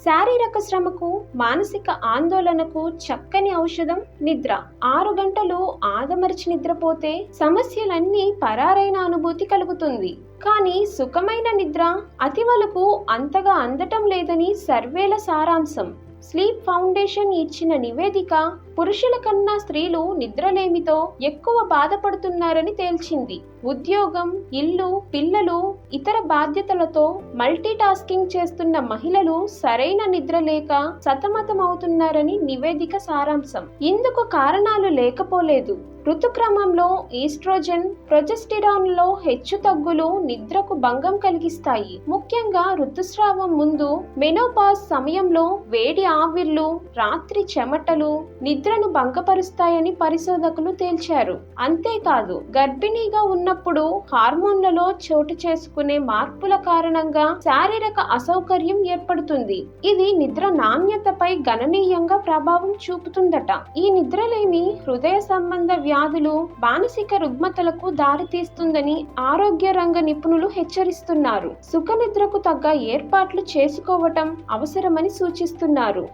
శారీరక శ్రమకు, మానసిక ఆందోళనకు చక్కని ఔషధం నిద్ర. 6 గంటలు ఆదమరిచి నిద్రపోతే సమస్యలన్నీ పరారైన అనుభూతి కలుగుతుంది. కానీ సుఖమైన నిద్ర అతివలకు అంతగా అందటం లేదని సర్వేల సారాంశం. స్లీప్ ఫౌండేషన్ ఇచ్చిన నివేదిక పురుషుల కన్నా స్త్రీలు నిద్రలేమితో ఎక్కువ బాధపడుతున్నారని తేల్చింది. ఉద్యోగం, ఇల్లు, పిల్లలు, ఇతర బాధ్యతలతో మల్టీటాస్కింగ్ చేస్తున్న మహిళలు సరైన నిద్ర లేక సతమతమవుతున్నారని నివేదిక సారాంశం. ఇందుకు కారణాలు లేకపోలేదు. ఋతుక్రమంలో ఈస్ట్రోజన్, ప్రొజెస్టెరాన్లో హెచ్చుతగ్గులు నిద్రకు భంగం కలిగిస్తాయి. ముఖ్యంగా ఋతుస్రావం ముందు, మెనోపాజ్ సమయంలో వేడి ఆవిర్లు, రాత్రి చెమటలు నిద్రను భంగపరుస్తాయని పరిశోధకులు తేల్చారు. అంతేకాదు, గర్భిణీగా ఉన్నప్పుడు హార్మోన్లలో చోటు చేసుకునే మార్పుల కారణంగా శారీరక అసౌకర్యం ఏర్పడుతుంది. ఇది నిద్ర నాణ్యతపై గణనీయంగా ప్రభావం చూపుతుందట. ఈ నిద్రలేమి హృదయ సంబంధ వ్యాధులు, మానసిక రుగ్మతలకు దారితీస్తుందని ఆరోగ్య రంగ నిపుణులు హెచ్చరిస్తున్నారు. సుఖ నిద్రకు తగ్గ ఏర్పాట్లు చేసుకోవటం అవసరమని సూచిస్తున్నారు.